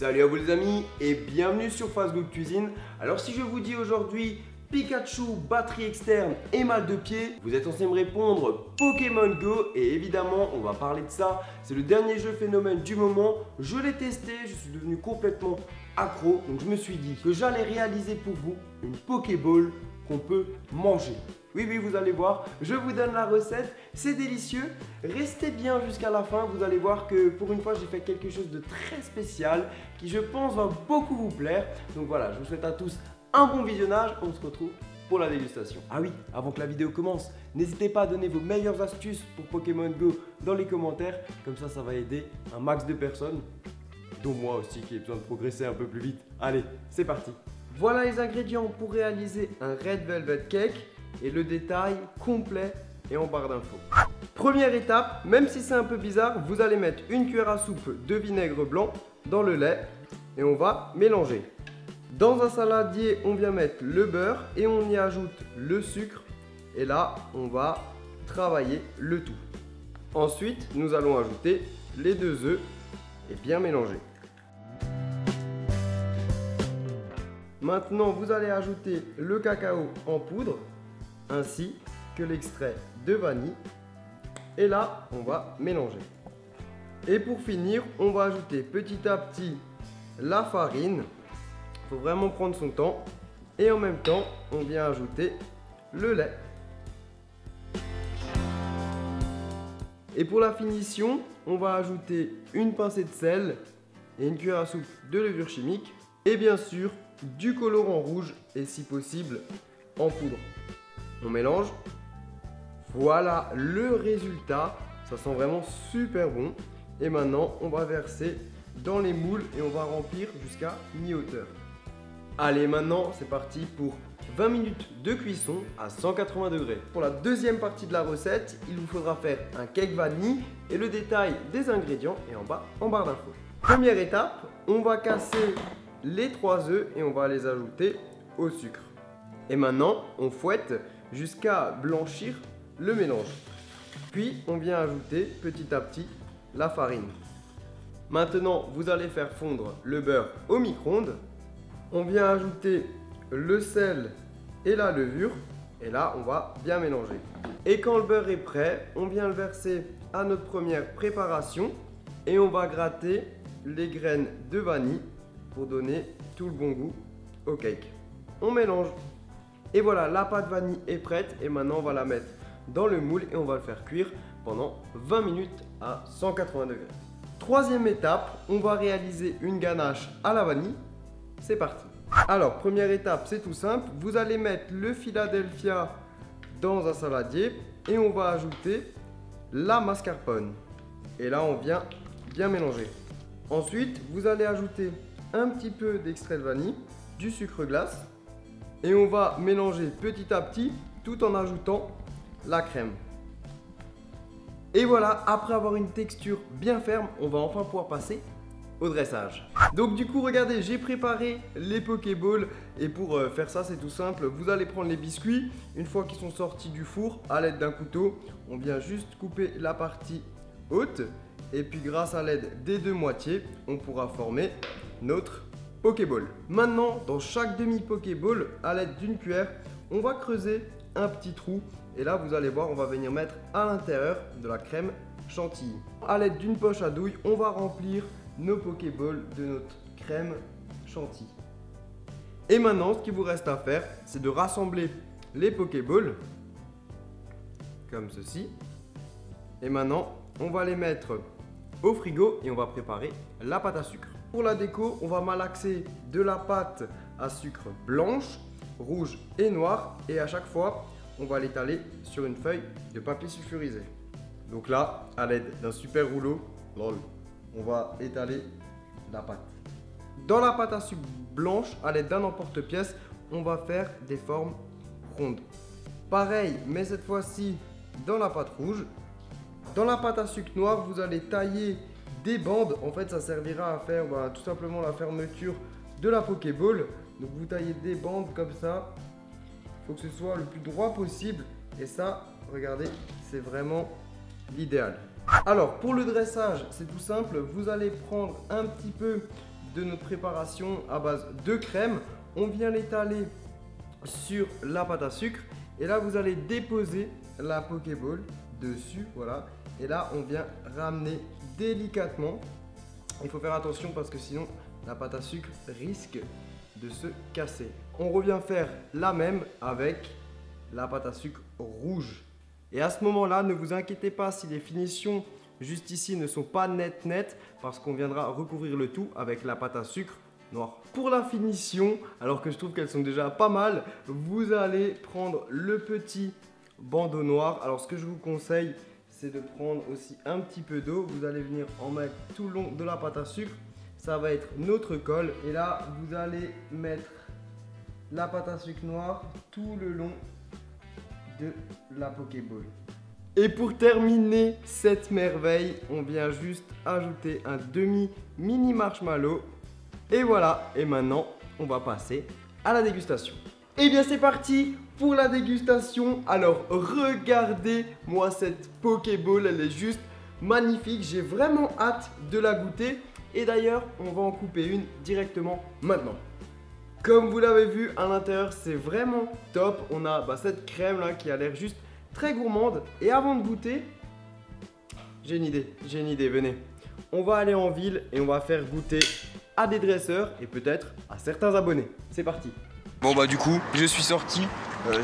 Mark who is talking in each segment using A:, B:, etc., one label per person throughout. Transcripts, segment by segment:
A: Salut à vous les amis et bienvenue sur Fast Good Cuisine. Alors si je vous dis aujourd'hui Pikachu, batterie externe et mal de pied, vous êtes censé me répondre Pokémon Go et évidemment on va parler de ça. C'est le dernier jeu phénomène du moment, je l'ai testé, je suis devenu complètement accro. Donc je me suis dit que j'allais réaliser pour vous une Pokéball qu'on peut manger. Oui, vous allez voir, je vous donne la recette, c'est délicieux. Restez bien jusqu'à la fin, vous allez voir que pour une fois j'ai fait quelque chose de très spécial qui je pense va beaucoup vous plaire. Donc voilà, je vous souhaite à tous un bon visionnage, on se retrouve pour la dégustation. Ah oui, avant que la vidéo commence, n'hésitez pas à donner vos meilleures astuces pour Pokémon Go dans les commentaires, comme ça va aider un max de personnes, dont moi aussi qui ai besoin de progresser un peu plus vite. Allez, c'est parti. Voilà les ingrédients pour réaliser un Red Velvet Cake et le détail complet est en barre d'infos. Première étape, même si c'est un peu bizarre, vous allez mettre une cuillère à soupe de vinaigre blanc dans le lait et on va mélanger. Dans un saladier, on vient mettre le beurre et on y ajoute le sucre et là, on va travailler le tout. Ensuite, nous allons ajouter les 2 œufs et bien mélanger. Maintenant, vous allez ajouter le cacao en poudre ainsi que l'extrait de vanille. Et là, on va mélanger. Et pour finir, on va ajouter petit à petit la farine. Il faut vraiment prendre son temps. Et en même temps, on vient ajouter le lait. Et pour la finition, on va ajouter une pincée de sel et une cuillère à soupe de levure chimique. Et bien sûr, du colorant rouge et si possible en poudre. On mélange. Voilà le résultat. Ça sent vraiment super bon. Et maintenant, on va verser dans les moules et on va remplir jusqu'à mi-hauteur. Allez, maintenant, c'est parti pour 20 minutes de cuisson à 180 degrés. Pour la deuxième partie de la recette, il vous faudra faire un cake vanille et le détail des ingrédients est en bas en barre d'infos. Première étape, on va casser les 3 œufs et on va les ajouter au sucre. Et maintenant, on fouette jusqu'à blanchir le mélange. Puis, on vient ajouter petit à petit la farine. Maintenant, vous allez faire fondre le beurre au micro-ondes. On vient ajouter le sel et la levure. Et là, on va bien mélanger. Et quand le beurre est prêt, on vient le verser à notre première préparation. Et on va gratter les graines de vanille pour donner tout le bon goût au cake. On mélange. Et voilà, la pâte vanille est prête. Et maintenant, on va la mettre dans le moule et on va le faire cuire pendant 20 minutes à 180 degrés. Troisième étape, on va réaliser une ganache à la vanille. C'est parti. Alors, première étape, c'est tout simple. Vous allez mettre le Philadelphia dans un saladier et on va ajouter la mascarpone. Et là, on vient bien mélanger. Ensuite, vous allez ajouter un petit peu d'extrait de vanille, du sucre glace et on va mélanger petit à petit tout en ajoutant la crème. Et voilà, après avoir une texture bien ferme, on va enfin pouvoir passer au dressage. Donc du coup, regardez, j'ai préparé les Pokéballs et pour faire ça, c'est tout simple. Vous allez prendre les biscuits, une fois qu'ils sont sortis du four, à l'aide d'un couteau, on vient juste couper la partie haute et puis grâce à l'aide des 2 moitiés, on pourra former notre Pokéball. Maintenant, dans chaque demi-Pokéball, à l'aide d'une cuillère, on va creuser un petit trou et là, vous allez voir, on va venir mettre à l'intérieur de la crème chantilly. À l'aide d'une poche à douille, on va remplir nos Pokéballs de notre crème chantilly. Et maintenant, ce qu'il vous reste à faire, c'est de rassembler les Pokéballs comme ceci. Et maintenant, on va les mettre au frigo et on va préparer la pâte à sucre. Pour la déco, on va malaxer de la pâte à sucre blanche, rouge et noire. Et à chaque fois, on va l'étaler sur une feuille de papier sulfurisé. Donc là, à l'aide d'un super rouleau, on va étaler la pâte. Dans la pâte à sucre blanche, à l'aide d'un emporte-pièce, on va faire des formes rondes. Pareil, mais cette fois-ci dans la pâte rouge. Dans la pâte à sucre noire, vous allez tailler des bandes. En fait, ça servira à faire tout simplement la fermeture de la Pokéball. Donc vous taillez des bandes comme ça. Il faut que ce soit le plus droit possible. Et ça, regardez, c'est vraiment l'idéal. Alors, pour le dressage, c'est tout simple. Vous allez prendre un petit peu de notre préparation à base de crème. On vient l'étaler sur la pâte à sucre. Et là, vous allez déposer la Pokéball dessus, voilà. Et là, on vient ramener délicatement. Il faut faire attention parce que sinon, la pâte à sucre risque de se casser. On revient faire la même avec la pâte à sucre rouge. Et à ce moment-là, ne vous inquiétez pas si les finitions juste ici ne sont pas nettes parce qu'on viendra recouvrir le tout avec la pâte à sucre noire. Pour la finition, alors que je trouve qu'elles sont déjà pas mal, vous allez prendre le petit bandeau noir. Alors ce que je vous conseille, c'est de prendre aussi un petit peu d'eau. Vous allez venir en mettre tout le long de la pâte à sucre. Ça va être notre colle. Et là, vous allez mettre la pâte à sucre noire tout le long de la Pokéball. Et pour terminer cette merveille, on vient juste ajouter un demi marshmallow. Et voilà, et maintenant, on va passer à la dégustation. Et bien c'est parti pour la dégustation. Alors regardez-moi cette Pokéball, elle est juste magnifique. J'ai vraiment hâte de la goûter. Et d'ailleurs, on va en couper une directement maintenant. Comme vous l'avez vu, à l'intérieur, c'est vraiment top. On a cette crème là qui a l'air juste très gourmande. Et avant de goûter, j'ai une idée, venez. On va aller en ville et on va faire goûter à des dresseurs et peut-être à certains abonnés. C'est parti. Bon bah du coup, je suis sorti.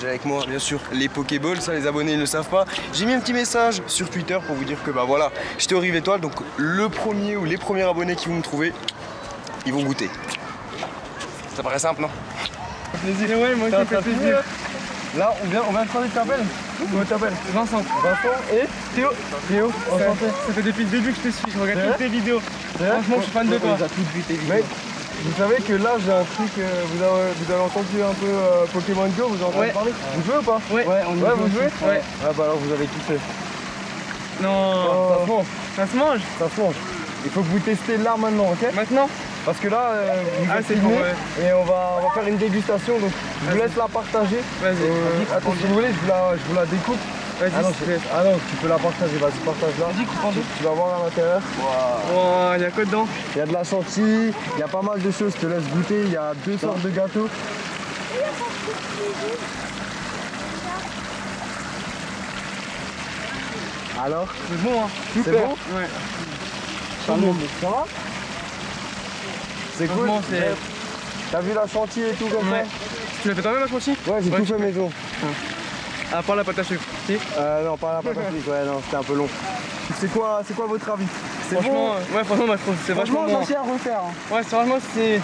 A: J'ai avec moi bien sûr les Pokéballs, ça les abonnés ne le savent pas. J'ai mis un petit message sur Twitter pour vous dire que bah voilà, j'étais au Rive Étoile, donc le premier ou les premiers abonnés qui vont me trouver, ils vont goûter. Ça paraît simple, non?
B: Plaisir, ouais, moi aussi, fait plaisir.
A: Là, on vient de croiser, tu t'appelles? Comment tu t'appelles?
B: Vincent.
A: Vincent et
B: Théo.
A: Théo, enchanté.
B: Ça fait depuis le début que je te suis, je regarde toutes tes vidéos. Franchement, je suis fan de toi.
A: Mec, vous savez que là, j'ai un truc, vous avez entendu un peu Pokémon Go, vous en avez parlé? Vous jouez ou pas?
B: Ouais,
A: vous jouez?
B: Ouais.
A: Ah bah alors, vous avez kiffé.
B: Non,
A: ça se mange.
B: Ça se mange?
A: Ça se mange. Il faut que vous testez là maintenant, ok?
B: Maintenant?
A: Parce que là, vous êtes filmé et on va faire une dégustation, donc je vous laisse la partager.
B: Vas-y.
A: Attends, si vous voulez, je vous la découpe.
B: Vas-y,
A: ah non, tu peux la partager, vas-y, partage-la.
B: Vas-y, coupe.
A: Tu vas voir à l'intérieur.
B: Wow, il y a quoi dedans?
A: Il y a de la chantilly, il y a pas mal de choses, je te laisse goûter. Il y a deux sortes de gâteaux. Alors?
B: C'est bon, hein?
A: C'est bon?
B: Ouais.
A: Ça va? C'est cool. T'as vu la chantilly et tout comme ça?
B: Tu l'as fait toi-même la chantilly?
A: Ouais, j'ai tout fait maison.
B: À part la pâte à sucre. Si?
A: Non, pas la pâte à sucre, ouais, non, c'était un peu long. C'est quoi votre avis? C'est
B: franchement,
A: bon?
B: ouais, franchement, moi je trouve que c'est vachement bon.
A: Franchement, à refaire.
B: Ouais, franchement, si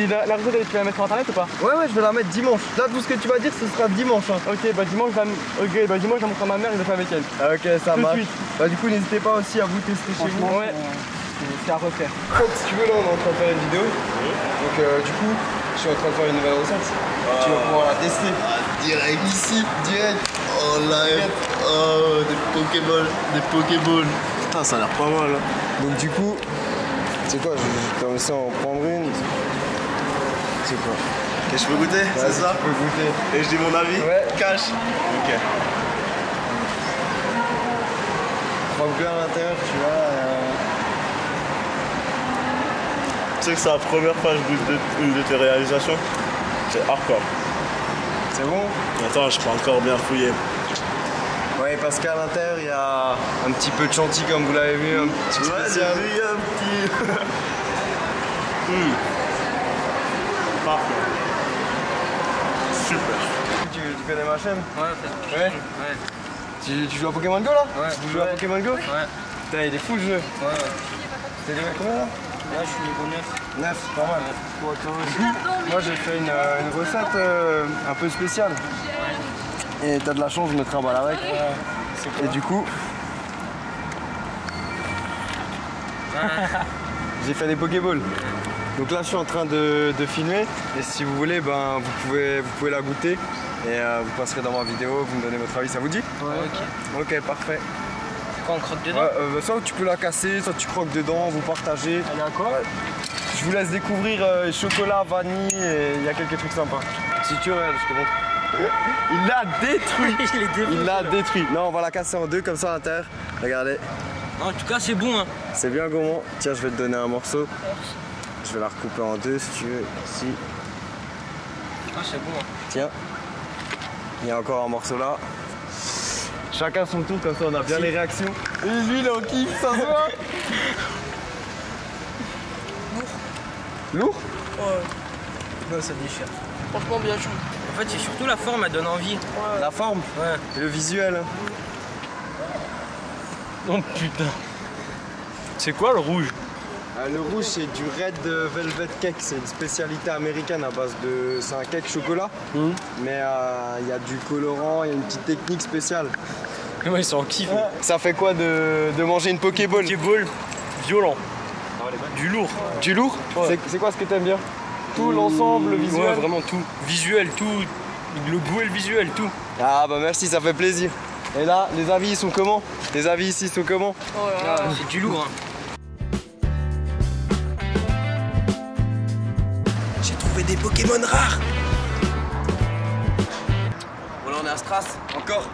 B: la recette, tu vas la mettre sur internet ou pas?
A: Ouais, je vais la mettre dimanche. Là, tout ce que tu vas dire, ce sera dimanche. Hein.
B: Ok, bah dimanche, je vais montrer à ma mère et je le fais avec elle.
A: Ah, ok, ça
B: Tout de
A: marche.
B: suite.
A: Bah, du coup, n'hésitez pas aussi à vous tester chez vous.
B: Ouais, c'est à refaire.
A: Si tu veux, là, on est en train de faire une vidéo. Donc, du coup, je suis en train de faire une nouvelle recette. Tu vas pouvoir la tester.
C: Direct ici, direct. Oh live. Oh, des Pokéballs. Putain, ça a l'air pas mal. Hein.
A: Donc, du coup, c'est quoi? Je vais commencer à en prendre une. C'est quoi?
C: Et je peux goûter, c'est ça?
A: Tu peux goûter.
C: Et je dis mon avis?
A: Ouais.
C: Cash. Ok.
A: Croque bien à l'intérieur, tu vois.
C: Tu sais que c'est la première fois que je goûte une de tes réalisations? C'est hardcore.
A: C'est bon?
C: Attends, je peux encore bien fouiller.
A: Ouais, parce qu'à l'intérieur, il y a un petit peu de chantilly, comme vous l'avez vu, un petit spécial.
C: Ouais, j'ai vu un petit... Parfait. Super.
A: Tu connais ma chaîne?
B: Ouais.
A: Ouais. Tu joues à Pokémon Go là?
B: Ouais.
A: Tu joues à Pokémon Go?
B: Ouais.
A: Putain, il est fou le jeu.
B: Ouais.
A: T'es level combien là?
B: Là, je suis niveau 9.
A: 9, pas mal. Moi j'ai fait une recette un peu spéciale. Et t'as de la chance, je me trimballe avec. Et du coup, j'ai fait des Pokéballs. Donc là je suis en train de filmer et si vous voulez ben vous pouvez la goûter et vous passerez dans ma vidéo, vous me donnez votre avis, ça vous dit?
B: Ouais,
A: ok. Ok, parfait.
B: Quand on croque dedans?
A: Soit tu peux la casser, soit tu croques dedans, vous partagez.
B: Elle est à quoi?
A: Je vous laisse découvrir chocolat, vanille et il y a quelques trucs sympas. Si tu regardes, je te montre. Il l'a détruit. Il l'a détruit. Non, on va la casser en deux comme ça à l'intérieur. Regardez.
B: En tout cas, c'est bon. Hein.
A: C'est bien gourmand. Tiens, je vais te donner un morceau. Je vais la recouper en deux si tu veux. Ici.
B: Ah, c'est bon.
A: Tiens. Il y a encore un morceau là. Chacun son tour, comme ça on a bien les réactions. Et lui, il est en kiff, ça se voit. Lourd?
B: Ouais. Non, ça déchire.
D: Franchement bien chaud.
B: En fait, c'est surtout la forme, elle donne envie.
D: Ouais.
A: La forme?
B: Ouais.
A: Et le visuel.
B: Oh putain. C'est quoi le rouge?
A: Le rouge, c'est du Red Velvet Cake. C'est une spécialité américaine à base de. C'est un cake chocolat. Mais il y a du colorant, il y a une petite technique spéciale.
B: Moi, ils sont en kiff.
A: Ça fait quoi de manger une Pokéball?
B: Pokéball violent. Du lourd.
A: Du lourd?
B: Ouais.
A: C'est quoi ce que t'aimes bien? Tout l'ensemble, le visuel?
B: Ouais, vraiment tout. Visuel, tout. Le goût et le visuel, tout.
A: Ah bah merci, ça fait plaisir. Et là, les avis ils sont comment? Les avis ici sont comment?
D: Oh là là.
B: C'est du lourd, hein.
A: J'ai trouvé des Pokémon rares. Voilà, on est à Stras. Encore.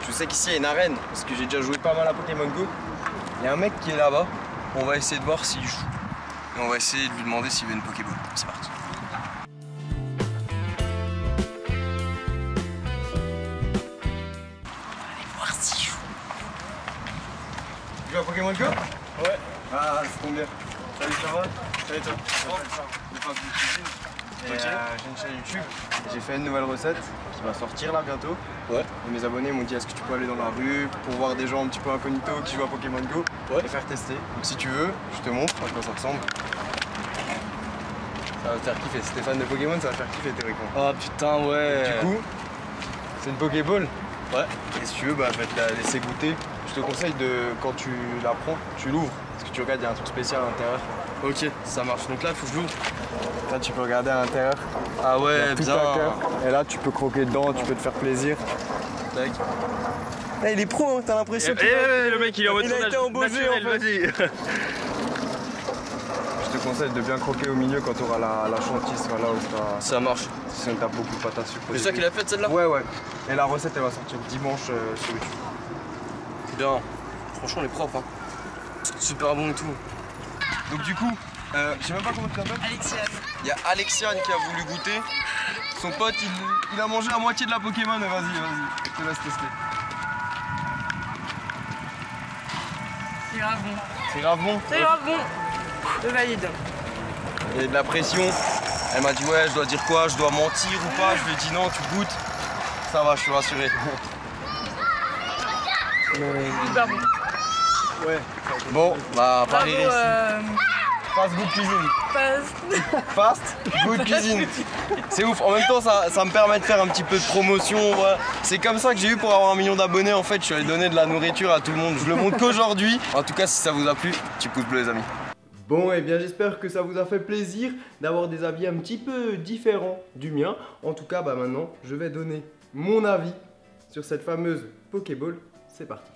A: Je sais qu'ici il y a une arène, parce que j'ai déjà joué pas mal à Pokémon Go. Il y a un mec qui est là-bas. On va essayer de voir s'il joue. Et on va essayer de lui demander s'il veut une Pokéball. C'est parti. Tu joues à Pokémon Go?
B: Ouais.
A: Ah, c'est ton bien. Salut, ça va? Salut toi. Et j'ai une chaîne YouTube, j'ai fait une nouvelle recette qui va sortir là bientôt.
B: Ouais.
A: Et mes abonnés m'ont dit est-ce que tu peux aller dans la rue pour voir des gens un petit peu incognito qui jouent à Pokémon Go et faire tester. Donc si tu veux, je te montre à quoi ça ressemble. Ça va te faire kiffer. Si t'es fan de Pokémon, ça va te faire kiffer théoriquement.
B: Oh putain, ouais.
A: Du coup, c'est une Pokéball.
B: Ouais.
A: Et si tu veux, bah, je vais te la laisser goûter. Je te conseille de, quand tu la prends, tu l'ouvres. Parce que tu regardes, il y a un truc spécial à l'intérieur.
B: Ok, ça marche. Donc là, il faut que je l'ouvre.
A: Là, tu peux regarder à l'intérieur.
B: Ah
A: Il y
B: ouais,
A: a tout
B: bien.
A: à cœur. Et là, tu peux croquer dedans, tu peux te faire plaisir.
B: Tac.
A: Là, il est pro, hein, t'as l'impression qu'il
B: le mec, il est en mode
A: il a été
B: tournage
A: embauché,
B: naturel,
A: en fait.
B: vas-y.
A: Je te conseille de bien croquer au milieu quand tu auras la chantilly sera là où
B: Ça marche.
A: sinon t'as beaucoup de pâte à sucre.
B: C'est ça qu'il a fait celle-là?
A: Ouais, ouais. Et la recette, elle va sortir dimanche sur YouTube.
B: Bien. Franchement, elle est propre. Hein. Super bon et tout.
A: Donc du coup, je sais même pas comment tu t'appelles.
D: Alexiane.
A: Il y a Alexiane qui a voulu goûter. Son pote, il a mangé la moitié de la Pokémon. Vas-y, je te laisse tester.
D: C'est grave bon.
A: C'est grave bon.
D: C'est grave bon. Je valide.
A: Il y a de la pression. Elle m'a dit ouais, je dois dire quoi? Je dois mentir ou pas? Je lui ai dit non, tu goûtes. Ça va, je suis rassuré.
D: Super bon.
A: Ouais. Bon, bah
D: Bravo.
A: Paris Fast Good Cuisine. Fast Good Cuisine. C'est ouf. En même temps, ça me permet de faire un petit peu de promotion. Ouais. C'est comme ça que j'ai eu pour avoir 1 million d'abonnés. En fait, je suis allé donner de la nourriture à tout le monde. Je le montre qu'aujourd'hui. En tout cas, si ça vous a plu, petit pouce bleu, les amis. Bon, et bien j'espère que ça vous a fait plaisir d'avoir des avis un petit peu différents du mien. En tout cas, bah maintenant, je vais donner mon avis sur cette fameuse Pokéball. C'est parti.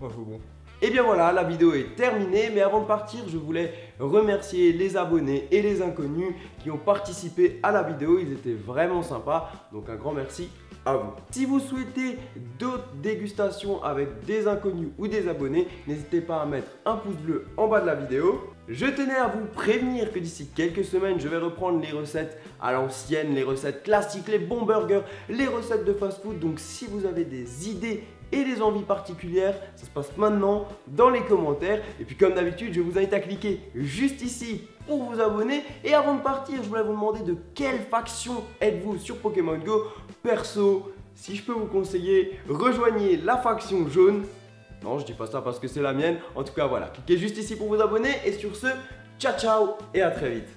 A: Oh, bon. Et bien voilà, la vidéo est terminée, mais avant de partir, je voulais remercier les abonnés et les inconnus qui ont participé à la vidéo. Ils étaient vraiment sympas, donc un grand merci à vous. Si vous souhaitez d'autres dégustations avec des inconnus ou des abonnés, n'hésitez pas à mettre un pouce bleu en bas de la vidéo. Je tenais à vous prévenir que d'ici quelques semaines, je vais reprendre les recettes à l'ancienne, les recettes classiques, les bons burgers, les recettes de fast-food. Donc si vous avez des idées et des envies particulières, ça se passe maintenant dans les commentaires. Et puis comme d'habitude, je vous invite à cliquer juste ici pour vous abonner. Et avant de partir, je voulais vous demander de quelle faction êtes-vous sur Pokémon Go. Perso, si je peux vous conseiller, rejoignez la faction jaune. Non, je dis pas ça parce que c'est la mienne. En tout cas, voilà, cliquez juste ici pour vous abonner. Et sur ce, ciao ciao et à très vite.